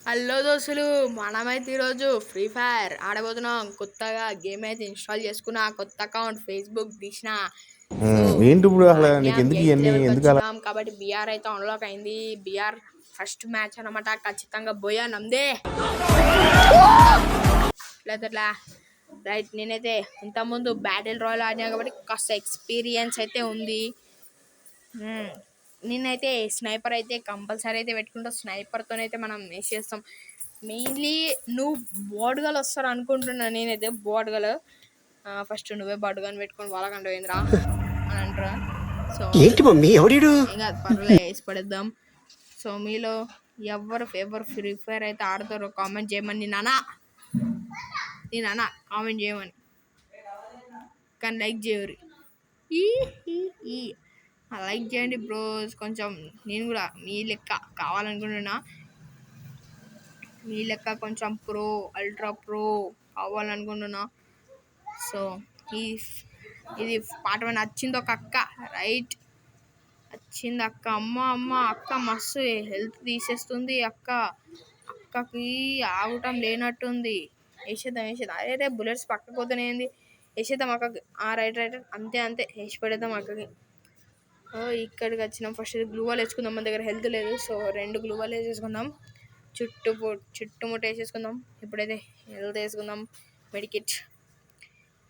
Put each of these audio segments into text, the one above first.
Hello దోస్తులు, మనమైతే ఈరోజు ఫ్రీ ఫైర్ ఆడబోతున్నాం. కొత్తగా గేమ్ అయితే ఇన్స్టాల్ చేసుకున్నా, కొత్త అకౌంట్ ఫేస్బుక్ తీసిన. ఏంటి ఇప్పుడు అసలు నీకు ఎందుకు ఇవన్నీ ఎందుకు అలా? వచ్చినాం కాబట్టి బిఆర్ అయితే అన్లాక్ అయింది. బిఆర్ ఫస్ట్ మ్యాచ్ అనమాట, ఖచ్చితంగా బోయా నమ్దే లేదా రైట్. నేనైతే ఇంతకుముందు బ్యాటిల్ రాయల్ ఆడినా కాబట్టి కాస్త ఎక్స్పీరియన్స్ అయితే ఉంది. నేనైతే స్నైపర్ అయితే కంపల్సరీ అయితే పెట్టుకుంటా. స్నైపర్తోనైతే మనం వేసేస్తాం. మెయిన్లీ నువ్వు బోర్డుగలు వస్తారు అనుకుంటున్నా. నేనైతే బోర్డుగలు ఫస్ట్ నువ్వే బోర్డుగాని పెట్టుకొని వాళ్ళకంటే పోయిందిరా అని అంటారా. సో ఏంటి మమ్మీ ఎవడు ఇంకా పర్వాలేదు, వేసి పడేద్దాం. సో మీలో ఎవరు ఫ్రీ ఫైర్ అయితే ఆడతారో కామెంట్ చేయమని. నీ నాన్న కామెంట్ చేయమని, కానీ లైక్ చేయరు. ఈ లైక్ చేయండి బ్రోస్. కొంచెం నేను కూడా మీ లెక్క కావాలనుకుంటున్నా. మీ లెక్క కొంచెం అల్ట్రా ప్రో కావాలనుకుంటున్నా. సో ఇది పాట నచ్చింది ఒక అక్క, రైట్. వచ్చింది అక్క. అమ్మ అక్క మస్తు హెల్త్ తీసేస్తుంది అక్కకి ఆగటం లేనట్టుంది. వేసేద్దాం. అరే బుల్లెట్స్ పక్కకు పోతేనేంది, వేసేద్దాం అక్కకి. రైట్ అంతే వేసి పెడదాం అక్కకి. ఇక్కడికి వచ్చినాం. ఫస్ట్ గ్లూవాల్ వేసుకుందాం. మన దగ్గర హెల్త్ లేదు, సో 2 గ్లూవాల్ వేసేసుకుందాం. చుట్టుముట్ట వేసేసుకుందాం. ఇప్పుడైతే హెల్త్ వేసుకుందాం, మెడికిట్.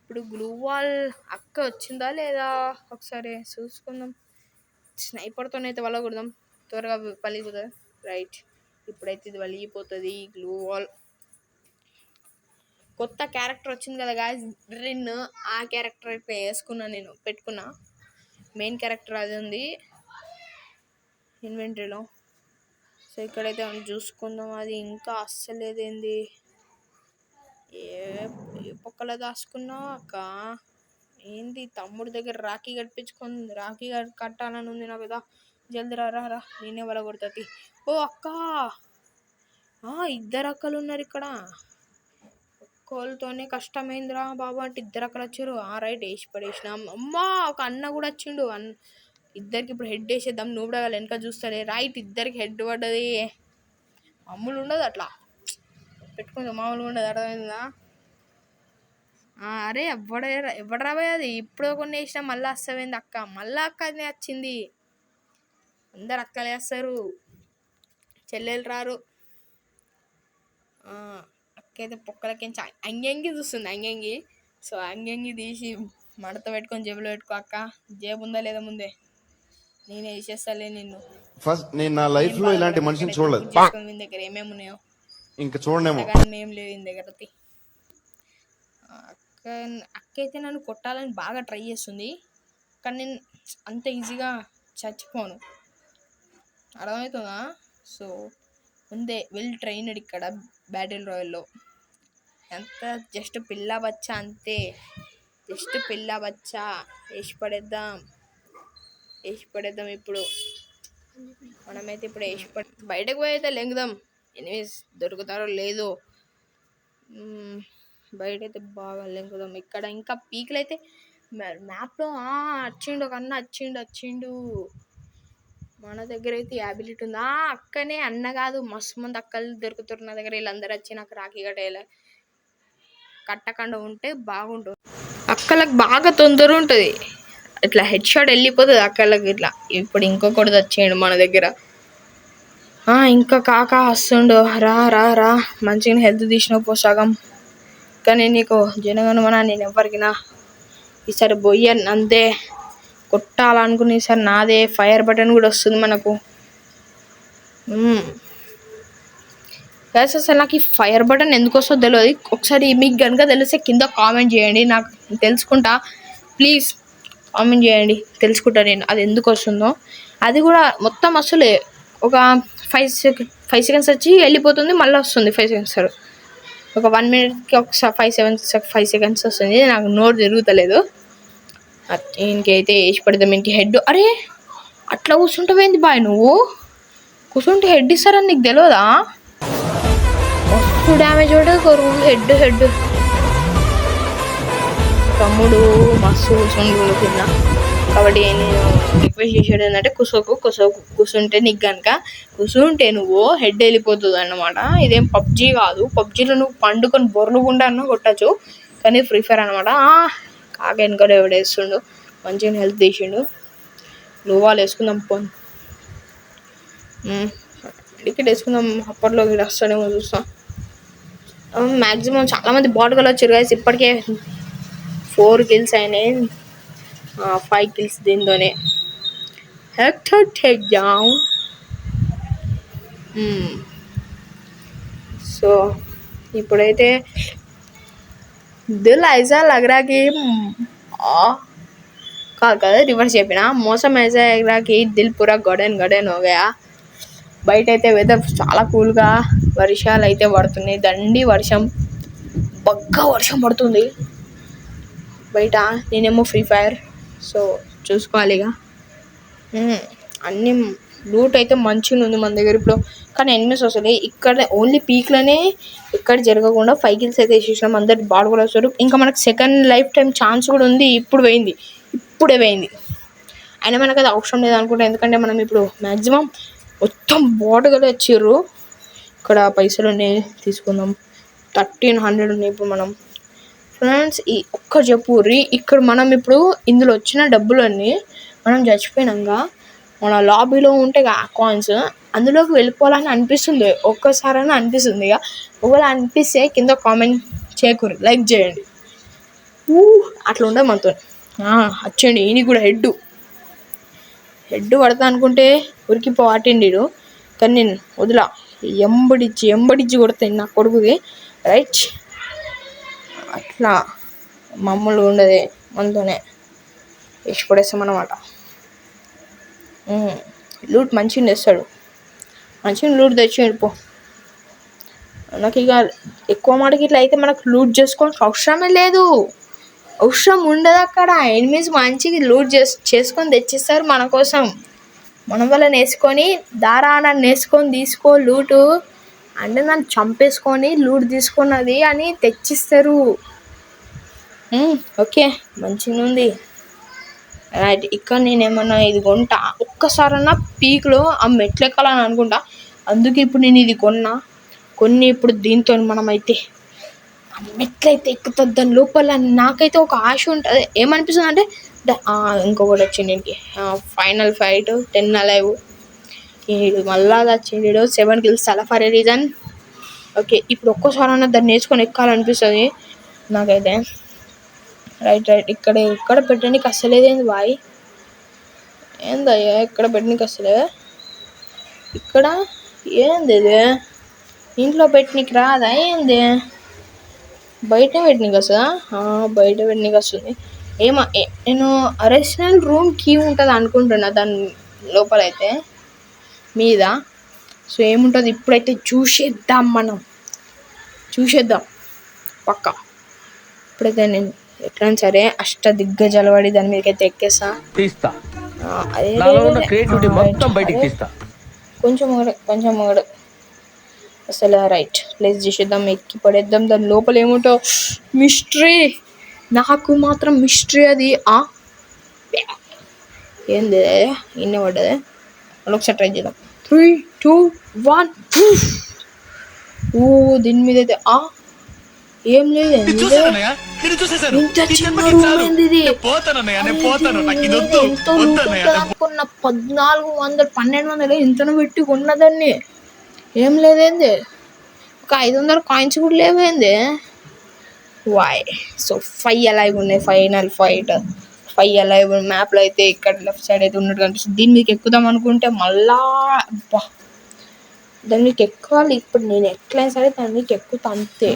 ఇప్పుడు గ్లూవాల్ అక్క వచ్చిందా లేదా ఒకసారి చూసుకుందాం. స్నైపర్తోనైతే వలగొడదాం, త్వరగా పలిగిపోతుంది. రైట్, ఇప్పుడైతే ఇది వలిగిపోతుంది. గ్లూవాల్ కొత్త క్యారెక్టర్ వచ్చింది కదా గాయ్స్, రిన్. ఆ క్యారెక్టర్ అయితే వేసుకున్నా, నేను పెట్టుకున్నా. మెయిన్ క్యారెక్టర్ అది ఉంది ఇన్వెంటరీలో. సో ఇక్కడైతే మనం చూసుకుందాం. అది ఇంకా అస్సలేదేంది, ఏ పక్కల దాచుకున్నా అక్క. ఏంది తమ్ముడి దగ్గర రాఖీ కట్టాలని ఉంది నాకు కదా. జల్ది రా, నేనే వల కొడుతుంది. ఓ అక్క, 2 అక్కలు ఉన్నారు ఇక్కడ. ఒక్కోళ్ళతోనే కష్టమైందిరా బాబు అంటే 2 అక్కలు వచ్చారు. రైట్, వేసి పడేసినాం. అమ్మా, ఒక అన్న కూడా వచ్చిండు. ఇద్దరికి ఇప్పుడు హెడ్ వేసేద్దాం. నువ్వు కూడా వెనక చూస్తాడే. రైట్, ఇద్దరికి హెడ్ పడ్డది. మామూలు ఉండదు అట్లా పెట్టుకుంది, మామూలుగా ఉండదు, అర్థమైందా? అరే ఎవడు రాబోయే అది. ఇప్పుడు కొన్ని వేసినా మళ్ళీ వస్తావేంది అక్క. మళ్ళీ అక్క అది వచ్చింది. అందరు అక్కలు వేస్తారు, చెల్లెలు రారు. అక్క అయితే పొక్కలకి అంగంగి చూస్తుంది, అంగంగి. సో అంగంగి తీసి మడత పెట్టుకొని జేబులో పెట్టుకో అక్క. జేబు ఉందా లేదా ముందే, నేనే వేసేస్తాలే నిన్ను. ఫస్ట్ నేను నా లైఫ్ లో ఇలాంటి మనిషిని చూడలేదు. మీ దగ్గర ఏమేమి ఉన్నాయో ఇంకా చూడనేమో, ఏం లేదు ఈ దగ్గర. అక్క అయితే నన్ను కొట్టాలని బాగా ట్రై చేస్తుంది, కానీ నేను అంత ఈజీగా చచ్చిపోను, అర్థమవుతుందా? సో ముందే వెల్ ట్రైన్డ్ ఇక్కడ బ్యాటిల్ రాయల్లో. ఎంత జస్ట్ పిల్ల బచ్చా, అంతే. జస్ట్ పిల్ల బచ్చా. వేసి పడేద్దాం. ఇప్పుడు మనమైతే ఇప్పుడు బయటకు పోయి అయితే లెంగుదాం. ఎనీవేస్ దొరుకుతారో లేదో, బయటైతే బాగా లెంగుదాం. ఇక్కడ ఇంకా పీకులు అయితే మ్యాప్లో వచ్చిండు, ఒక అన్న వచ్చిండు. మన దగ్గర అయితే యాబిలిటీ ఉంది. అక్కనే అన్న కాదు, మస్తు మంది అక్కలు దొరుకుతారు నా దగ్గర. వీళ్ళందరూ వచ్చి నాకు రాఖీ కట్టకుండా ఉంటే బాగుంటుంది. అక్కలకు బాగా తొందర ఉంటుంది, ఇట్లా హెడ్ షాట్ వెళ్ళిపోతుంది అక్కలకి ఇట్లా. ఇప్పుడు ఇంకొకటి వచ్చిండు మన దగ్గర. ఇంకా కాక వస్తుండు. రా మంచిగా హెల్త్ తీసినావు పోసాగం. కానీ నీకు జనగణమన నేను ఎవరికినా ఈసారి బొయ్యను, అంతే. కొట్టాలనుకుని ఈసారి నాదే. ఫైర్ బటన్ కూడా వస్తుంది మనకు. అసలు నాకు ఈ ఫైర్ బటన్ ఎందుకు వస్తుందో తెలియదు. ఒకసారి మీకు కనుక తెలిస్తే కింద కామెంట్ చేయండి, నాకు తెలుసుకుంటా. ప్లీజ్ కామెంట్ చేయండి, తెలుసుకుంటా నేను అది ఎందుకు వస్తుందో. అది కూడా మొత్తం అసలే ఒక 5 సెకండ్స్ వచ్చి వెళ్ళిపోతుంది, మళ్ళీ వస్తుంది 5 సెకండ్స్. ఒక 1 మినిట్కి ఒకసారి 5 సెకండ్స్ వస్తుంది. నాకు నోరు తిరుగుతలేదు. ఇంకైతే వేసి పడదాం. ఇంటి హెడ్. అరే అట్లా కూర్చుంటావేంది బాయ్, నువ్వు కూర్చుంటే హెడ్ ఇస్తారని నీకు తెలియదా? మస్తు డ్యామేజ్ పడదు హెడ్. తమ్ముడు మస్తు కూర్చొని కింద కాబట్టి నేను రిక్వెస్ట్ చేసేది ఏంటంటే కూర్చుంటే నీకు కనుక కూర్చుంటే నువ్వు హెడ్ వెళ్ళిపోతుంది అన్నమాట. ఇదేం పబ్జీ కాదు, పబ్జీలో నువ్వు పండుకొని బొర్లుగుండా అన్న కొట్టచ్చు, కానీ ఫ్రీ ఫైర్ అనమాట. కాక వెనకాల ఎవడేస్తుండు, మంచిగా హెల్త్ తీసిండు. లోవాలు వేసుకుందాం పోను, టికెట్ వేసుకుందాం. అప్పట్లో ఇక్కడ వస్తాడేమో చూస్తాం. మ్యాక్సిమం చాలామంది బాటుగా వచ్చారు గైస్. ఇప్పటికే 4 kills అయినాయి, 5 kills దీంతోనే. సో ఇప్పుడైతే దిల్ ఐజా లగ్రాకి కాదు కదా, రివర్స్ చెప్పిన, మోసం ఐజా ఎగ్రాకి దిల్ పూరా గడెన్ హోగయా. బయట అయితే వెదర్ చాలా కూల్గా, వర్షాలు అయితే పడుతున్నాయి, దండి వర్షం, బగ్గా వర్షం పడుతుంది బయట. నేనేమో ఫ్రీ ఫైర్, సో చూసుకోవాలిగా. అన్ని లూట్ అయితే మంచిగా ఉంది మన దగ్గర ఇప్పుడు, కానీ ఎనిమిస్ వస్తున్నాయి ఇక్కడ. ఓన్లీ పీక్లోనే ఎక్కడ జరగకుండా 5 kills అయితే వేసేసినాం. అందరు బాడు కూడా వస్తారు. ఇంకా మనకు సెకండ్ లైఫ్ టైం ఛాన్స్ కూడా ఉంది. ఇప్పుడే పోయింది అయినా మనకు అది అవసరం లేదు అనుకుంటా, ఎందుకంటే మనం ఇప్పుడు మ్యాక్సిమం మొత్తం బాటుగా వచ్చారు. ఇక్కడ పైసలు ఉన్నాయి, తీసుకుందాం. 1300 ఉన్నాయి ఇప్పుడు మనం. ఫ్రెండ్స్ ఈ ఒక్క చెప్పుర్రి, ఇక్కడ మనం ఇప్పుడు ఇందులో వచ్చిన డబ్బులన్నీ మనం చచ్చిపోయినాక మన లాబీలో ఉంటే కాయిన్స్ అందులోకి వెళ్ళిపోవాలని అనిపిస్తుంది, ఒక్కసారైనా అనిపిస్తుంది. ఇక ఒకవేళ అనిపిస్తే కింద కామెంట్ చేయకూడదు, లైక్ చేయండి. అట్లా ఉండదు మనతో. వచ్చేయండి. ఈయన కూడా హెడ్ పడతా అనుకుంటే ఉరికిపోవాటిండు, కానీ నేను వదిలా, ఎంబడిచ్చి కొడతాను నా కొడుకుది. రైట్, అట్లా మామూలుగా ఉండదు మనతోనే, ఇష్టపడేస్తాం అన్నమాట. లూట్ మంచిగా తెస్తాడు, మంచిగా లూట్ తెచ్చి వెళ్ళిపో. నాకు ఇక ఎక్కువ మాటకి ఇట్లా అయితే మనకు లూట్ చేసుకోవడానికి అవసరమే లేదు, అవసరం ఉండదు అక్కడ. ఎనిమిస్ మంచిగా లూట్ చేసుకొని తెచ్చిస్తారు మన కోసం. మనం వాళ్ళని వేసుకొని దారాన్ని వేసుకొని తీసుకో లూటు అంటే నన్ను చంపేసుకొని లూట్ తీసుకున్నది అని తెచ్చిస్తారు. ఓకే, మంచిగా ఉంది. రైట్, ఇక్కడ నేనేమన్నా ఇది కొంటా, ఒక్కసారన్నా పీక్లో ఆ మెట్లు ఎక్కాలని అనుకుంటా. అందుకే ఇప్పుడు నేను ఇది కొన్ని ఇప్పుడు దీంతో మనమైతే ఆ మెట్లయితే ఎక్కుతుంది. దాని లోపల నాకైతే ఒక ఆశ ఉంటుంది. ఏమనిపిస్తుంది అంటే ఇంకొకటి వచ్చింది దీనికి, ఫైనల్ ఫైట్ 10 alive. మళ్ళా వచ్చిండు 7 kills చాలా ఫర్ ఏ రీజన్. ఓకే, ఇప్పుడు ఒక్కసారన్నా దాన్ని నేర్చుకొని ఎక్కాలనిపిస్తుంది నాకైతే. రైట్, ఇక్కడ పెట్టడానికి అస్సలేదేంది బాయ్, ఏందయ్యా ఇక్కడ పెట్టడానికి అస్సలే. ఇక్కడ ఏంది ఇది, ఇంట్లో పెట్టనీకి రాదా ఏంది, బయట పెట్టనీకి వస్తుందా? బయట పెట్టనీకి వస్తుంది. నేను అరెస్టల్ రూమ్ కీ ఉంటుంది అనుకుంటున్నా దాని లోపలైతే మీద. సో ఏముంటుంది ఇప్పుడైతే చూసేద్దాం పక్కా. ఇప్పుడైతే నేను ఎట్లయినా సరే దిగ్గజాలు పడి దాని మీదకైతే ఎక్కేస్తా. కొంచెం ఒకడు అసలు. రైట్, ప్లేస్ చేసేద్దాం, ఎక్కి పడేద్దాం. దాని లోపల ఏముంటో మిస్టరీ, నాకు మాత్రం మిస్టరీ అది. ఏంది ఇన్నే పడ్డది, మళ్ళీ ఒకసారి ట్రై చేద్దాం. 3, 2, 1. దీని మీద అయితే ఏం లేదు, ఇంత చిన్న రూమ్ ఏంది ఇది, అనుకున్న 1400-1200 ఇంతను పెట్టి కొన్నదాన్ని. ఏం లేదేంది, ఒక 500 కాయిన్స్ కూడా లేవేంది. వాయ్. సో 5 alive ఉన్నాయి, ఫైనల్ ఫైట్ 5 alive. మ్యాప్లో అయితే ఇక్కడ లెఫ్ట్ సైడ్ అయితే ఉన్నట్టు కనిపిస్తుంది. దీని మీకు ఎక్కుదాం అనుకుంటే మళ్ళా దాని మీకు ఎక్కాలి. ఇప్పుడు నేను ఎట్లయినా సరే దాని మీకు ఎక్కుతా అంతే,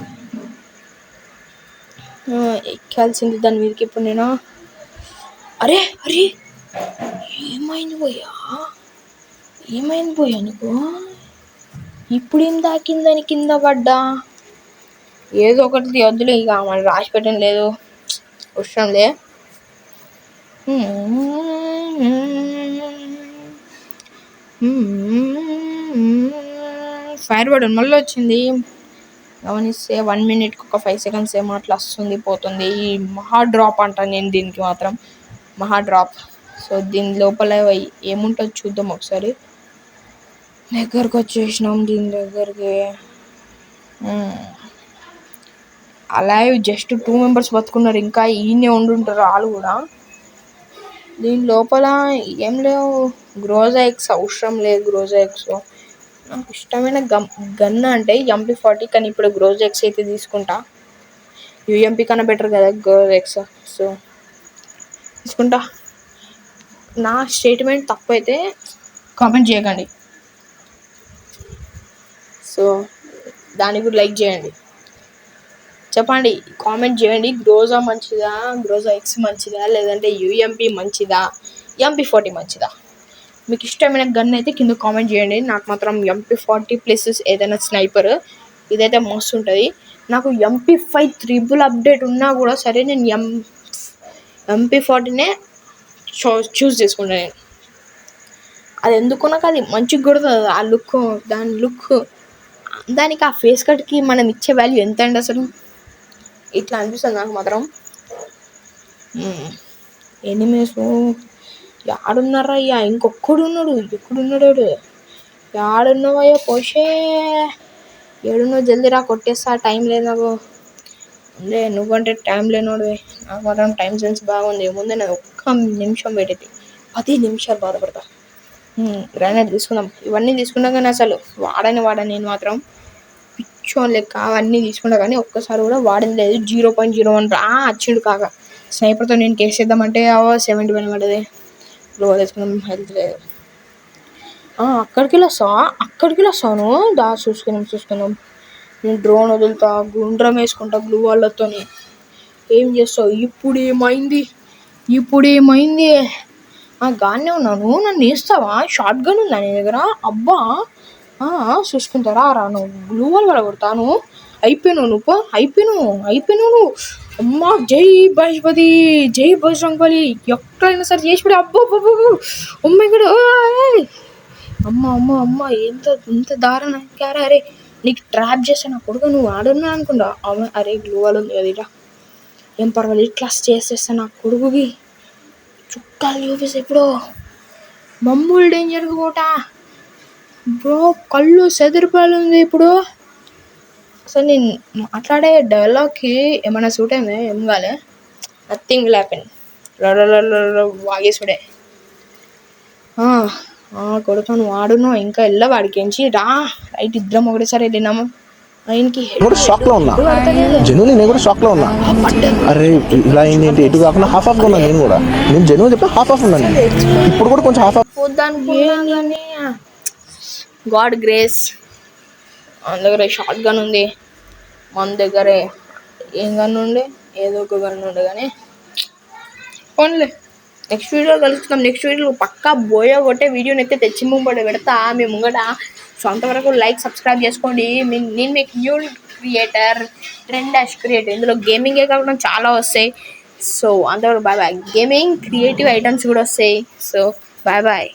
ఎక్కాల్సింది దాని మీదకి. ఇప్పుడు నేను అరే ఏమైంది పోయా నీకు, ఇప్పుడు ఏం తాకిందని కింద పడ్డా. ఏదో ఒకటి వద్దులే, ఇక మనం రాసి పెట్టడం లేదు, అవసరంలే. ఫైర్ బటన్ మళ్ళీ వచ్చింది గమనిస్తే. 1 minute-కి ఒక 5 seconds ఏమో అట్లా వస్తుంది పోతుంది. ఈ మహా డ్రాప్ అంట నేను దీనికి మాత్రం, మహా డ్రాప్. సో దీని లోపల ఏముంటుందో చూద్దాం ఒకసారి. దగ్గరకు వచ్చేసినాం దీని దగ్గరికి. అలాగే జస్ట్ 2 మెంబర్స్ బతుకున్నారు, ఇంకా ఈయనే ఉండుంటారు వాళ్ళు కూడా. దీని లోపల ఏం లేవు. గ్రోజా ఎగ్స్ అవసరం లేదు. గ్రోజా ఎగ్స్ నాకు ఇష్టమైన గన్ అంటే MP40, కానీ ఇప్పుడు గ్రోజా ఎగ్స్ అయితే తీసుకుంటా. UMP కన్నా బెటర్ కదా గ్రోజా ఎగ్స్. సో తీసుకుంటా. నా స్టేట్మెంట్ తప్పు అయితే కామెంట్ చేయకండి. సో దానికి కూడా లైక్ చేయండి, చెప్పండి, కామెంట్ చేయండి. గ్రోజా మంచిదా, గ్రోజా ఎక్స్ మంచిదా, లేదంటే UMP మంచిదా, MP40 మంచిదా? మీకు ఇష్టమైన గన్ అయితే కింద కామెంట్ చేయండి. నాకు మాత్రం MP40 ప్లస్ ఏదైనా స్నైపర్ ఇదైతే మస్తు ఉంటుంది. నాకు MP5 3 అప్డేట్ ఉన్నా కూడా సరే నేను MP40నే చూస్ చేసుకుంటాను నేను. అది ఎందుకు నాకు అది మంచిగా కొడుతుంది. ఆ లుక్, దాని లుక్, దానికి ఆ ఫేస్ కట్కి మనం ఇచ్చే వాల్యూ ఎంత అండి అసలు. ఇట్లా అనిపిస్తుంది నాకు మాత్రం. ఎనిమీస్ యాడున్నారా అయ్యా? ఇంకొక్కడు ఉన్నాడు. ఎక్కడున్నాడు? యాడున్నావయ్యా పోషే? ఏడున్నావు? జల్దీ రా, కొట్టేస్తా. టైం లేదు నాకు. అంటే నువ్వంటే టైం లేనోడు. నాకు మాత్రం టైం సెన్స్ బాగుంది. ముందే నేను 1 నిమిషం పెట్టింది, 10 నిమిషాలు బాధపడతా. గ్రానైట్ తీసుకుందాం. ఇవన్నీ తీసుకున్నా కానీ అసలు వాడని నేను మాత్రం పిచ్చోన్ లెక్క అవన్నీ తీసుకున్నా కానీ ఒక్కసారి కూడా వాడింది లేదు. 0.01 వచ్చిండు కాక. స్నైపర్తో నేను కేసేద్దామంటే 71 పడ్డది. లో వేసుకున్నాం, హెల్త్ లేదు. అక్కడికి వెళ్ళొస్తాను. చూసుకున్నాం. నేను డ్రోన్ వదులుతా, గుండ్రం వేసుకుంటా గ్లూ వాళ్ళతో. ఏం చేస్తావు? ఇప్పుడు ఏమైంది? గానే ఉన్నాను, నన్ను వేస్తావా? షార్ట్ గన్ ఉందా నీ దగ్గర? అబ్బా చూసుకుంటారా రా? నువ్వు గ్లూ వాళ్ళు కొడతాను. అయిపోయినావు. అమ్మా జై బహిపతి, జై బజరంగబలి. ఎక్కడైనా సరే చేసి పెడి. అబ్బో ఉమ్మగడు. అమ్మ ఎంత దారుణం. అరే నీకు ట్రాప్ చేస్తే నా కొడుకు నువ్వు ఆడున్నా అనుకుంటా. అరే గ్లూ వాళ్ళు ఉంది కదా ఇట్లా, ఏం పర్వాలేదు, ఇట్లా చేసేస్తా నా కొడుకుకి. చుట్టాలు చూపిస్తే ఇప్పుడు మమ్మూలు డేంజర్ కోట బ్రో. కళ్ళు సెదిరిపోయింది ఇప్పుడు. అసలు నేను మాట్లాడే డైలాగ్కి ఏమైనా సూట్ అయింది? ఏం కాలే, నథింగ్ విల్ హ్యాపెన్. వాగేసుడే. కొడుతాను వాడును. ఇంకా వెళ్ళా వాడికించి రా. రైట్, ఇద్దరం ఒకటేసారి వెళ్ళినాము. ఆయనకి షాక్ లో ఉన్నా. నేను కూడా షాక్ లో ఉన్నా. అరే ఇలా అయింది ఏంటి? ఎటు కాకుండా హాఫ్ ఉన్నా. నేను జెన్యున్ చెప్పిన హాఫ్ ఉన్నాను. ఇప్పుడు కూడా కొంచెం హాఫ్ కానీ గాడ్ గ్రేస్. మన దగ్గర షార్ట్ గన్ ఉంది, మన దగ్గరే ఏం గన్ ఉండే, ఏదో ఒక గన్ ఉండే. కానీ ఓన్లీ నెక్స్ట్ వీడియో కలుస్తున్నాం. నెక్స్ట్ వీడియో పక్కా బోయా కొట్టే వీడియోని అయితే తెచ్చి ముంబడి పెడతా మీ ముంగట. సో అంతవరకు లైక్, సబ్స్క్రైబ్ చేసుకోండి. నేను మీకు న్యూ క్రియేటర్, ట్రెండ్-క్రియేటర్. ఇందులో గేమింగే కాకుండా చాలా వస్తాయి. సో అంతవరకు బాయ్. గేమింగ్ క్రియేటివ్ ఐటమ్స్ కూడా వస్తాయి. So bye.